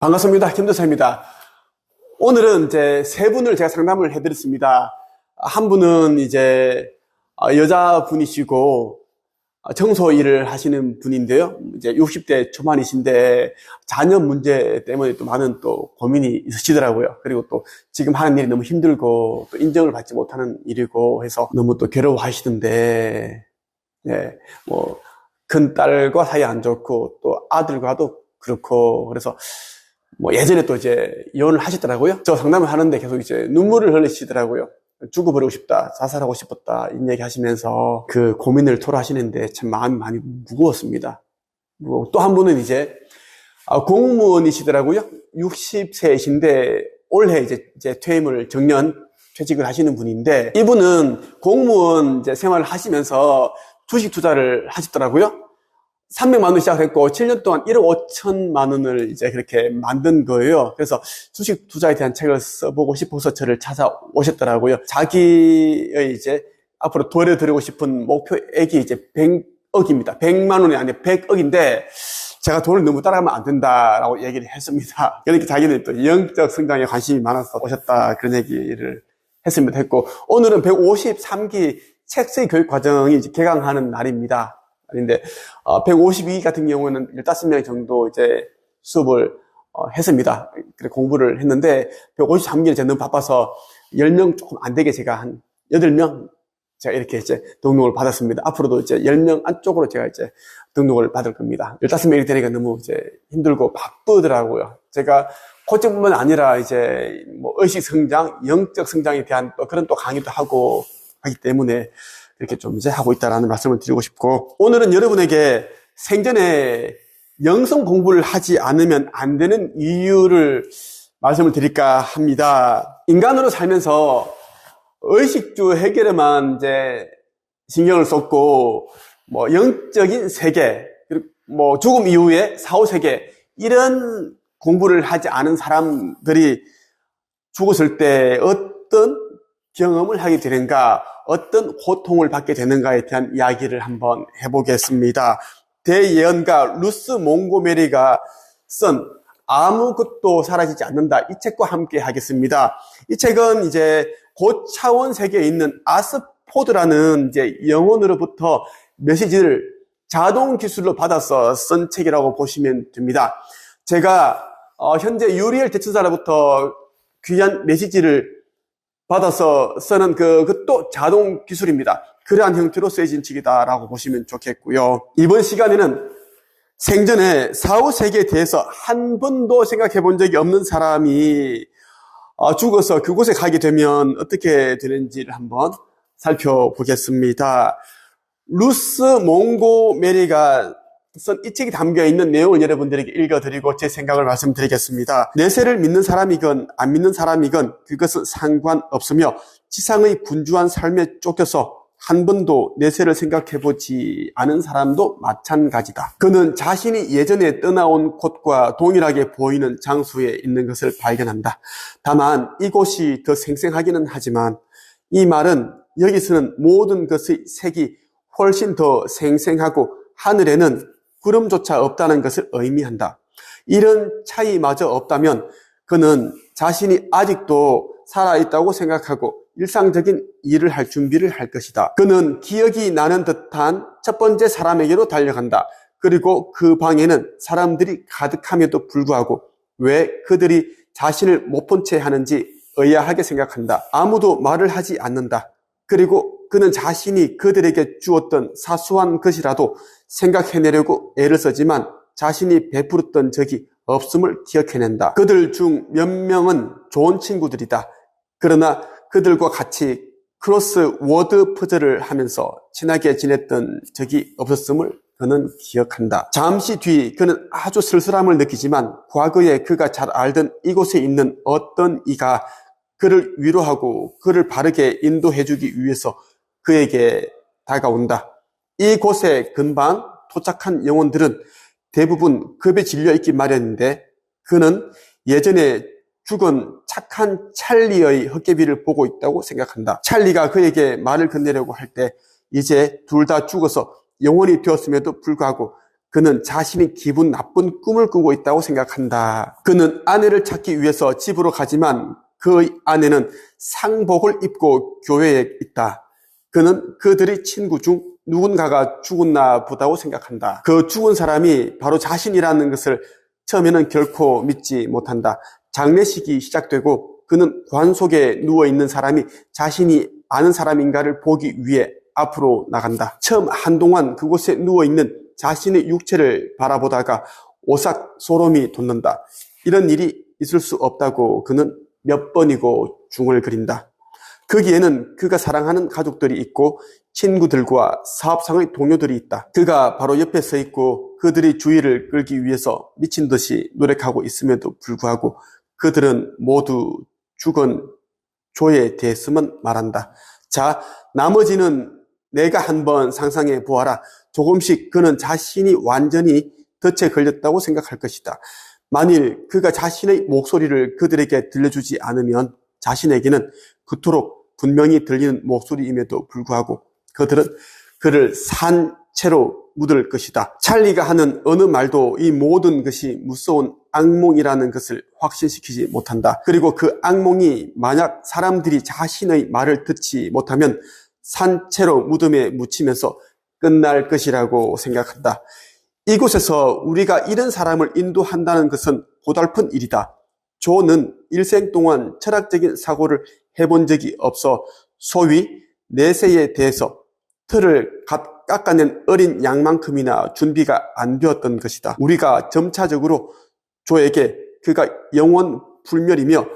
반갑습니다. 김도사입니다. 오늘은 이제 세 분을 제가 상담을 해드렸습니다. 한 분은 이제 여자분이시고 청소 일을 하시는 분인데요. 이제 60대 초반이신데 자녀 문제 때문에 또 많은 또 고민이 있으시더라고요. 그리고 또 지금 하는 일이 너무 힘들고 또 인정을 받지 못하는 일이고 해서 너무 또 괴로워하시던데, 네, 큰 딸과 사이 안 좋고 또 아들과도 그렇고 그래서 예전에 또 이제 이혼을 하셨더라고요. 저 상담을 하는데 계속 이제 눈물을 흘리시더라고요. 죽어버리고 싶다, 자살하고 싶었다, 이 얘기 하시면서 그 고민을 토로하시는데 참 마음이 많이 무거웠습니다. 또 한 분은 이제 공무원이시더라고요. 60세이신데 올해 이제 퇴임을 정년 퇴직을 하시는 분인데 이분은 공무원 이제 생활을 하시면서 주식 투자를 하셨더라고요. 300만 원 시작을 했고 7년 동안 1억 5천만 원을 이제 그렇게 만든 거예요. 그래서 주식 투자에 대한 책을 써보고 싶어서 저를 찾아오셨더라고요. 자기의 이제 앞으로 도래드리고 싶은 목표액이 이제 100억입니다. 100만 원이 아니라 100억인데 제가 돈을 너무 따라가면 안 된다라고 얘기를 했습니다. 그러니까 자기는 또 영적 성장에 관심이 많아서 오셨다 그런 얘기를 했습니다. 했고 오늘은 153기 책수의 교육 과정이 이제 개강하는 날입니다. 근데 152기 같은 경우는 15명 정도 이제 수업을 했습니다. 그래 공부를 했는데 153기는 제가 너무 바빠서 10명 조금 안 되게 제가 한 8명 제가 이렇게 이제 등록을 받았습니다. 앞으로도 이제 10명 안쪽으로 제가 이제 등록을 받을 겁니다. 15명이 되니까 너무 이제 힘들고 바쁘더라고요. 제가 코칭뿐만 아니라 이제 의식 성장, 영적 성장에 대한 또 그런 또 강의도 하고 하기 때문에 이렇게 좀 이제 하고 있다라는 말씀을 드리고 싶고, 오늘은 여러분에게 생전에 영성 공부를 하지 않으면 안 되는 이유를 말씀을 드릴까 합니다. 인간으로 살면서 의식주 해결에만 이제 신경을 쏟고, 영적인 세계, 그리고 죽음 이후의 사후세계, 이런 공부를 하지 않은 사람들이 죽었을 때 어떤 경험을 하게 되는가, 어떤 고통을 받게 되는가에 대한 이야기를 한번 해보겠습니다. 대예언가 루스 몽고메리가 쓴 아무것도 사라지지 않는다, 이 책과 함께 하겠습니다. 이 책은 이제 고차원 세계에 있는 아스포드라는 이제 영혼으로부터 메시지를 자동 기술로 받아서 쓴 책이라고 보시면 됩니다. 제가 현재 유리엘 대천사로부터 귀한 메시지를 받아서 쓰는 그것도 자동 기술입니다. 그러한 형태로 쓰여진 책이다라고 보시면 좋겠고요. 이번 시간에는 생전에 사후세계에 대해서 한 번도 생각해 본 적이 없는 사람이 죽어서 그곳에 가게 되면 어떻게 되는지를 한번 살펴보겠습니다. 루스 몽고메리가 쓴 이 책이 담겨있는 내용을 여러분들에게 읽어드리고 제 생각을 말씀드리겠습니다. 내세를 믿는 사람이건 안 믿는 사람이건 그것은 상관없으며 지상의 분주한 삶에 쫓겨서 한 번도 내세를 생각해보지 않은 사람도 마찬가지다. 그는 자신이 예전에 떠나온 곳과 동일하게 보이는 장소에 있는 것을 발견한다. 다만 이곳이 더 생생하기는 하지만 이 말은 여기서는 모든 것의 색이 훨씬 더 생생하고 하늘에는 구름조차 없다는 것을 의미한다. 이런 차이마저 없다면 그는 자신이 아직도 살아있다고 생각하고 일상적인 일을 할 준비를 할 것이다. 그는 기억이 나는 듯한 첫 번째 사람에게로 달려간다. 그리고 그 방에는 사람들이 가득함에도 불구하고 왜 그들이 자신을 못 본 채 하는지 의아하게 생각한다. 아무도 말을 하지 않는다. 그리고 그는 자신이 그들에게 주었던 사소한 것이라도 생각해내려고 애를 쓰지만 자신이 베풀었던 적이 없음을 기억해낸다. 그들 중 몇 명은 좋은 친구들이다. 그러나 그들과 같이 크로스워드 퍼즐을 하면서 친하게 지냈던 적이 없었음을 그는 기억한다. 잠시 뒤 그는 아주 쓸쓸함을 느끼지만 과거에 그가 잘 알던 이곳에 있는 어떤 이가 그를 위로하고 그를 바르게 인도해주기 위해서 그에게 다가온다. 이곳에 금방 도착한 영혼들은 대부분 급에 질려있기 마련인데 그는 예전에 죽은 착한 찰리의 헛개비를 보고 있다고 생각한다. 찰리가 그에게 말을 건네려고 할 때 이제 둘 다 죽어서 영혼이 되었음에도 불구하고 그는 자신이 기분 나쁜 꿈을 꾸고 있다고 생각한다. 그는 아내를 찾기 위해서 집으로 가지만 그 아내는 상복을 입고 교회에 있다. 그는 그들의 친구 중 누군가가 죽었나 보다고 생각한다. 그 죽은 사람이 바로 자신이라는 것을 처음에는 결코 믿지 못한다. 장례식이 시작되고 그는 관 속에 누워있는 사람이 자신이 아는 사람인가를 보기 위해 앞으로 나간다. 처음 한동안 그곳에 누워있는 자신의 육체를 바라보다가 오싹 소름이 돋는다. 이런 일이 있을 수 없다고 그는 몇 번이고 중을 그린다. 거기에는 그가 사랑하는 가족들이 있고 친구들과 사업상의 동료들이 있다. 그가 바로 옆에 서 있고 그들의 주의를 끌기 위해서 미친 듯이 노력하고 있음에도 불구하고 그들은 모두 죽은 조에 대해서만 말한다. 자, 나머지는 내가 한번 상상해 보아라. 조금씩 그는 자신이 완전히 덫에 걸렸다고 생각할 것이다. 만일 그가 자신의 목소리를 그들에게 들려주지 않으면 자신에게는 그토록 분명히 들리는 목소리임에도 불구하고 그들은 그를 산 채로 묻을 것이다. 찰리가 하는 어느 말도 이 모든 것이 무서운 악몽이라는 것을 확신시키지 못한다. 그리고 그 악몽이 만약 사람들이 자신의 말을 듣지 못하면 산채로 무덤에 묻히면서 끝날 것이라고 생각한다. 이곳에서 우리가 이런 사람을 인도한다는 것은 고달픈 일이다. 조는 일생 동안 철학적인 사고를 해본 적이 없어 소위 내세에 대해서 틀을 깎아낸 어린 양만큼이나 준비가 안 되었던 것이다. 우리가 점차적으로 조에게 그가 영원 불멸이며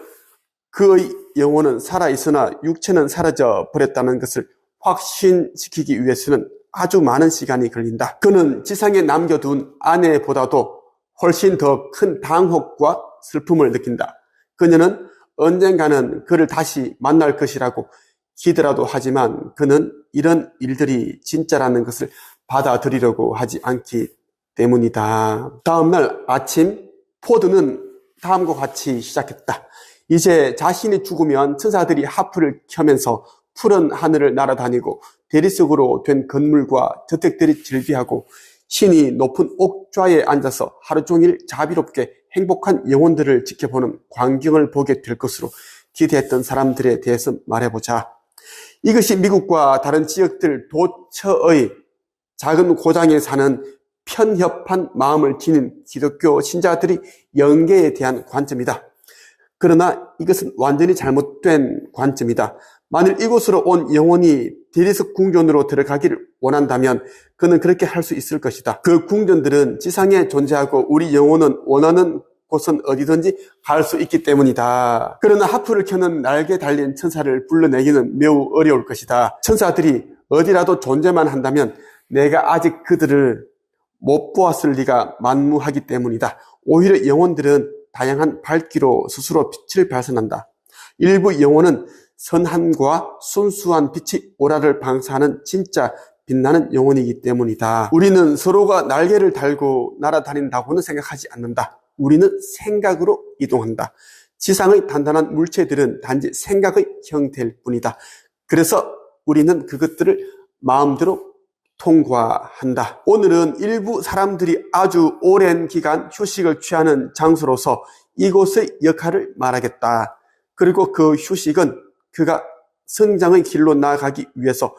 그의 영혼은 살아있으나 육체는 사라져 버렸다는 것을 확신시키기 위해서는 아주 많은 시간이 걸린다. 그는 지상에 남겨둔 아내보다도 훨씬 더 큰 당혹과 슬픔을 느낀다. 그녀는 언젠가는 그를 다시 만날 것이라고 기대라도 하지만 그는 이런 일들이 진짜라는 것을 받아들이려고 하지 않기 때문이다. 다음날 아침 포드는 다음과 같이 시작했다. 이제 자신이 죽으면 천사들이 하프를 켜면서 푸른 하늘을 날아다니고 대리 속으로 된 건물과 저택들이 즐비하고 신이 높은 옥좌에 앉아서 하루 종일 자비롭게 행복한 영혼들을 지켜보는 광경을 보게 될 것으로 기대했던 사람들에 대해서 말해보자. 이것이 미국과 다른 지역들 도처의 작은 고장에 사는 편협한 마음을 지닌 기독교 신자들의 영계에 대한 관점이다. 그러나 이것은 완전히 잘못된 관점이다. 만일 이곳으로 온 영혼이 대리석 궁전으로 들어가기를 원한다면 그는 그렇게 할 수 있을 것이다. 그 궁전들은 지상에 존재하고 우리 영혼은 원하는 곳은 어디든지 갈 수 있기 때문이다. 그러나 하프를 켜는 날개 달린 천사를 불러내기는 매우 어려울 것이다. 천사들이 어디라도 존재만 한다면 내가 아직 그들을 못 보았을 리가 만무하기 때문이다. 오히려 영혼들은 다양한 밝기로 스스로 빛을 발산한다. 일부 영혼은 선함과 순수한 빛이 오라를 방사하는 진짜 빛나는 영혼이기 때문이다. 우리는 서로가 날개를 달고 날아다닌다고는 생각하지 않는다. 우리는 생각으로 이동한다. 지상의 단단한 물체들은 단지 생각의 형태일 뿐이다. 그래서 우리는 그것들을 마음대로 통과한다. 오늘은 일부 사람들이 아주 오랜 기간 휴식을 취하는 장소로서 이곳의 역할을 말하겠다. 그리고 그 휴식은 그가 성장의 길로 나아가기 위해서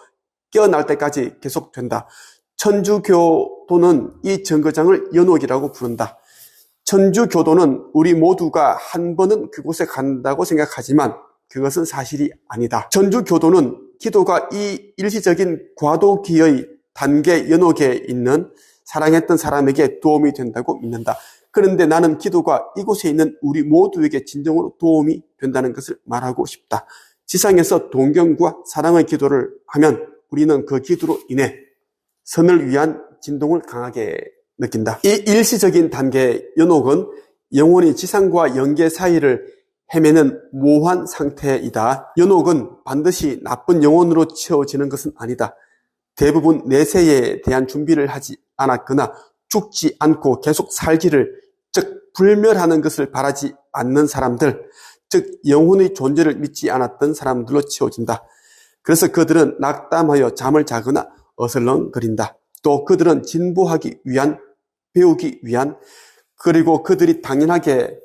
깨어날 때까지 계속된다. 천주교도는 이 정거장을 연옥이라고 부른다. 천주교도는 우리 모두가 한 번은 그곳에 간다고 생각하지만 그것은 사실이 아니다. 천주교도는 기도가 이 일시적인 과도기의 단계 연옥에 있는 사랑했던 사람에게 도움이 된다고 믿는다. 그런데 나는 기도가 이곳에 있는 우리 모두에게 진정으로 도움이 된다는 것을 말하고 싶다. 지상에서 동경과 사랑의 기도를 하면 우리는 그 기도로 인해 선을 위한 진동을 강하게 느낀다. 이 일시적인 단계 연옥은 영혼이 지상과 영계 사이를 헤매는 모호한 상태이다. 연옥은 반드시 나쁜 영혼으로 채워지는 것은 아니다. 대부분 내세에 대한 준비를 하지 않았거나 죽지 않고 계속 살기를, 즉 불멸하는 것을 바라지 않는 사람들, 즉 영혼의 존재를 믿지 않았던 사람들로 채워진다. 그래서 그들은 낙담하여 잠을 자거나 어슬렁거린다. 또 그들은 진보하기 위한 배우기 위한, 그리고 그들이 당연하게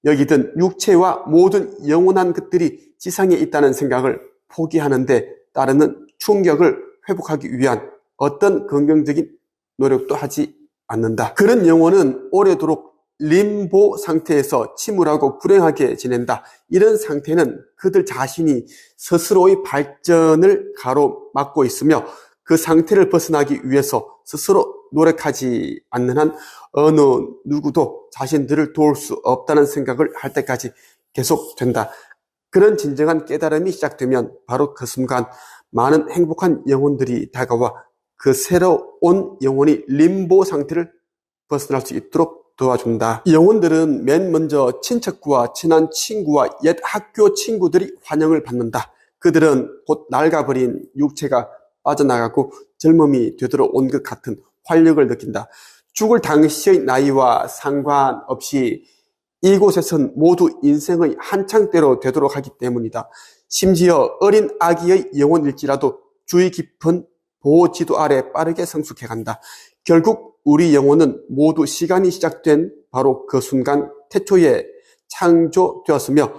여기던 육체와 모든 영원한 것들이 지상에 있다는 생각을 포기하는데 따르는 충격을 회복하기 위한 어떤 긍정적인 노력도 하지 않는다. 그런 영혼은 오래도록 림보 상태에서 침울하고 불행하게 지낸다. 이런 상태는 그들 자신이 스스로의 발전을 가로막고 있으며 그 상태를 벗어나기 위해서 스스로 노력하지 않는 한 어느 누구도 자신들을 도울 수 없다는 생각을 할 때까지 계속된다. 그런 진정한 깨달음이 시작되면 바로 그 순간 많은 행복한 영혼들이 다가와 그 새로운 영혼이 림보 상태를 벗어날 수 있도록 도와준다. 이 영혼들은 맨 먼저 친척과 친한 친구와 옛 학교 친구들이 환영을 받는다. 그들은 곧 낡아버린 육체가 빠져나가고 젊음이 되돌아온 것 같은 활력을 느낀다. 죽을 당시의 나이와 상관없이 이곳에선 모두 인생의 한창대로 되도록 하기 때문이다. 심지어 어린 아기의 영혼일지라도 주의 깊은 보호 지도 아래 빠르게 성숙해간다. 결국 우리 영혼은 모두 시간이 시작된 바로 그 순간 태초에 창조되었으며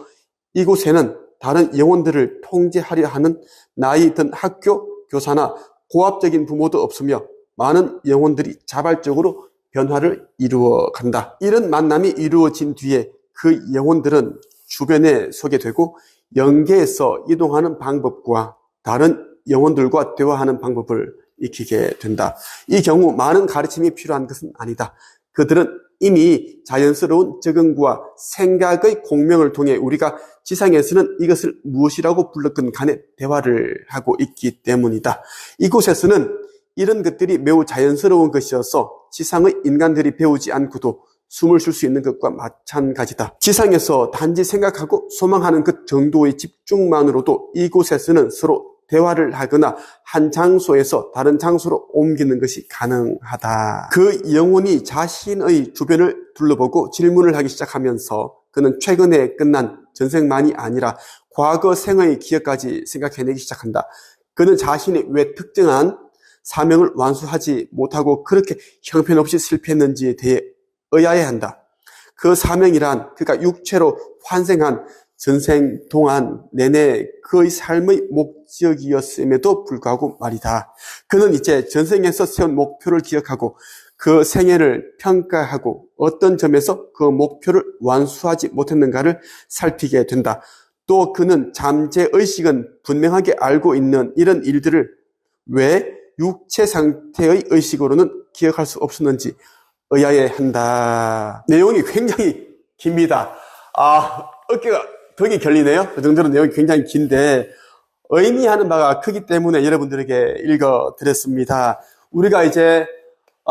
이곳에는 다른 영혼들을 통제하려 하는 나이 든 학교, 교사나 고압적인 부모도 없으며 많은 영혼들이 자발적으로 변화를 이루어 간다. 이런 만남이 이루어진 뒤에 그 영혼들은 주변에 서게 되고 영계에서 이동하는 방법과 다른 영혼들과 대화하는 방법을 익히게 된다. 이 경우 많은 가르침이 필요한 것은 아니다. 그들은 이미 자연스러운 적응과 생각의 공명을 통해 우리가 지상에서는 이것을 무엇이라고 불렀건 간에 대화를 하고 있기 때문이다. 이곳에서는 이런 것들이 매우 자연스러운 것이어서 지상의 인간들이 배우지 않고도 숨을 쉴 수 있는 것과 마찬가지다. 지상에서 단지 생각하고 소망하는 것 정도의 집중만으로도 이곳에서는 서로 대화를 하거나 한 장소에서 다른 장소로 옮기는 것이 가능하다. 그 영혼이 자신의 주변을 둘러보고 질문을 하기 시작하면서 그는 최근에 끝난 전생만이 아니라 과거 생의 기억까지 생각해내기 시작한다. 그는 자신이 왜 특정한 사명을 완수하지 못하고 그렇게 형편없이 실패했는지에 대해 의아해한다. 그 사명이란 그가 육체로 환생한 전생 동안 내내 그의 삶의 목적이었음에도 불구하고 말이다. 그는 이제 전생에서 세운 목표를 기억하고 그 생애를 평가하고 어떤 점에서 그 목표를 완수하지 못했는가를 살피게 된다. 또 그는 잠재의식은 분명하게 알고 있는 이런 일들을 왜 육체 상태의 의식으로는 기억할 수 없었는지 의아해한다. 내용이 굉장히 깁니다. 어깨가 덕이 결리네요. 그 정도로 내용이 굉장히 긴데 의미하는 바가 크기 때문에 여러분들에게 읽어드렸습니다. 우리가 이제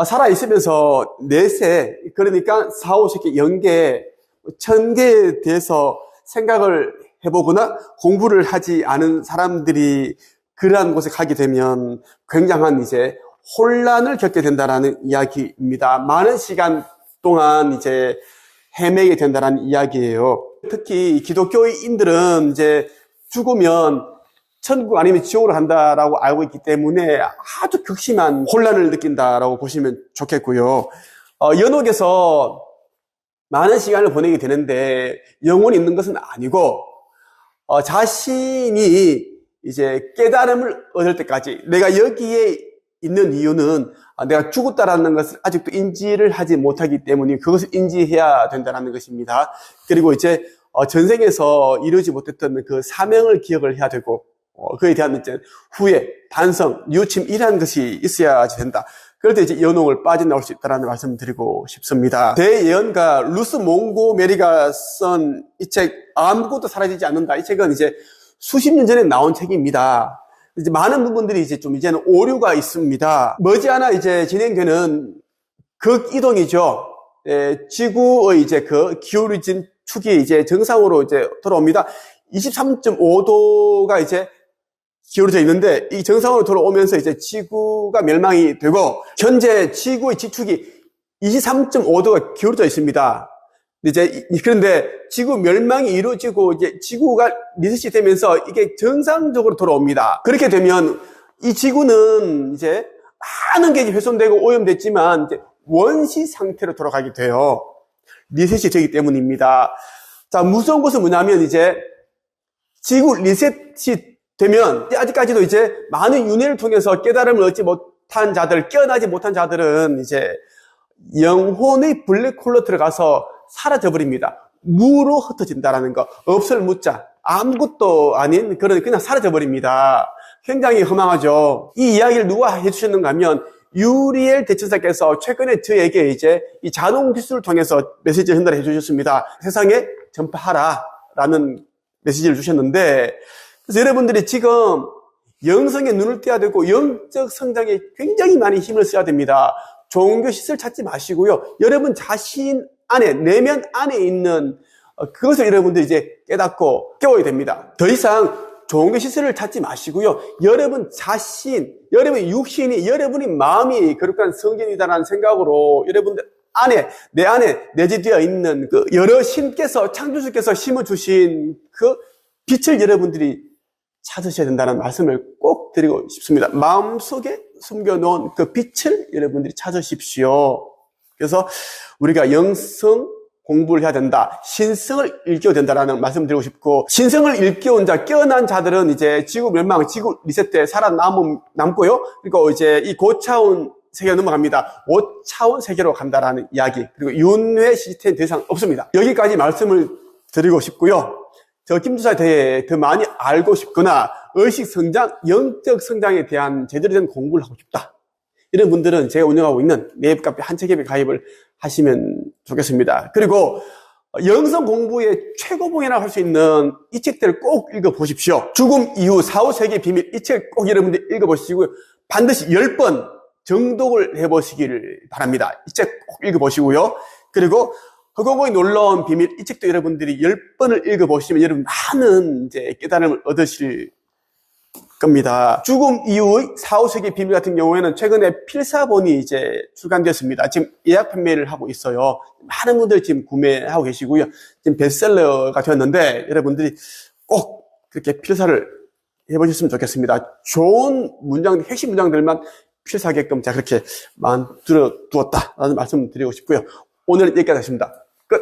살아있으면서 내세, 그러니까 4, 50개, 영계, 1000개에 대해서 생각을 해보거나 공부를 하지 않은 사람들이 그러한 곳에 가게 되면 굉장한 이제 혼란을 겪게 된다라는 이야기입니다. 많은 시간 동안 이제 헤매게 된다라는 이야기예요. 특히 기독교인들은 이제 죽으면 천국 아니면 지옥으로 간다라고 알고 있기 때문에 아주 극심한 혼란을 느낀다라고 보시면 좋겠고요. 연옥에서 많은 시간을 보내게 되는데 영혼이 있는 것은 아니고 자신이 이제 깨달음을 얻을 때까지 내가 여기에 있는 이유는 내가 죽었다라는 것을 아직도 인지를 하지 못하기 때문에 그것을 인지해야 된다는 것입니다. 그리고 이제 전생에서 이루지 못했던 그 사명을 기억을 해야 되고 그에 대한 이제 후회, 반성, 뉘우침 이러한 것이 있어야 된다. 그럴 때 이제 연옥을 빠져나올 수 있다는 말씀을 드리고 싶습니다. 대예언가 루스 몽고메리가 쓴 이 책 아무것도 사라지지 않는다. 이 책은 이제 수십 년 전에 나온 책입니다. 이제 많은 부분들이 이제 좀 이제는 오류가 있습니다. 머지않아 이제 진행되는 극이동이죠. 지구의 이제 그 기울어진 축이 이제 정상으로 이제 돌아옵니다. 23.5도가 이제 기울어져 있는데 이 정상으로 돌아오면서 이제 지구가 멸망이 되고 현재 지구의 지축이 23.5도가 기울어져 있습니다. 그런데 지구 멸망이 이루어지고 이제 지구가 리셋이 되면서 이게 정상적으로 돌아옵니다. 그렇게 되면 이 지구는 이제 많은 게 훼손되고 오염됐지만 이제 원시 상태로 돌아가게 돼요. 리셋이 되기 때문입니다. 자, 무서운 것은 뭐냐면 이제 지구 리셋이 되면 아직까지도 이제 많은 윤회를 통해서 깨달음을 얻지 못한 자들, 깨어나지 못한 자들은 이제 영혼의 블랙홀로 들어가서 사라져버립니다. 무로 흩어진다라는 거. 없을 무자. 아무것도 아닌 그냥 사라져버립니다. 굉장히 허망하죠. 이 이야기를 누가 해주셨는가 하면 유리엘 대천사께서 최근에 저에게 이제 이 자동 기술을 통해서 메시지를 전달해 주셨습니다. 세상에 전파하라라는 메시지를 주셨는데, 그래서 여러분들이 지금 영성에 눈을 떼야 되고 영적 성장에 굉장히 많이 힘을 써야 됩니다. 종교 시설 찾지 마시고요. 여러분 자신 안에, 내면 안에 있는 그것을 여러분들이 이제 깨닫고 깨워야 됩니다. 더 이상 종교 시설을 찾지 마시고요. 여러분 자신, 여러분의 육신이, 여러분의 마음이 거룩한 성전이다라는 생각으로 여러분들 안에, 내 안에 내재되어 있는 그 여러 신께서, 창조주께서 심어주신 그 빛을 여러분들이 찾으셔야 된다는 말씀을 꼭 드리고 싶습니다. 마음속에 숨겨놓은 그 빛을 여러분들이 찾으십시오. 그래서 우리가 영성 공부를 해야 된다. 신성을 일깨워야 된다라는 말씀을 드리고 싶고, 신성을 일깨운 자, 깨어난 자들은 이제 지구 멸망, 지구 리셋 때 살아남고요. 그리고 이제 이 고차원 세계로 넘어갑니다. 5차원 세계로 간다라는 이야기. 그리고 윤회 시스템 더 이상 없습니다. 여기까지 말씀을 드리고 싶고요. 저 김투자에 대해 더 많이 알고 싶거나 의식 성장, 영적 성장에 대한 제대로 된 공부를 하고 싶다. 이런 분들은 제가 운영하고 있는 네이버 카페 한책앱에 가입을 하시면 좋겠습니다. 그리고 영성 공부의 최고봉이라고 할 수 있는 이 책들을 꼭 읽어보십시오. 죽음 이후 사후 세계의 비밀, 이 책 꼭 여러분들 읽어보시고요. 반드시 10번 정독을 해보시길 바랍니다. 이 책 꼭 읽어보시고요. 그리고 허공의 놀라운 비밀, 이 책도 여러분들이 10번을 읽어보시면 여러분 많은 이제 깨달음을 얻으실 겁니다. 죽음 이후의 사후세계 비밀 같은 경우에는 최근에 필사본이 이제 출간되었습니다. 지금 예약 판매를 하고 있어요. 많은 분들이 지금 구매하고 계시고요. 지금 베스트셀러가 되었는데 여러분들이 꼭 그렇게 필사를 해보셨으면 좋겠습니다. 좋은 문장, 핵심 문장들만 필사하게끔 제가 그렇게 만들어 두었다라는 말씀을 드리고 싶고요. 오늘은 여기까지 하겠습니다. 끝!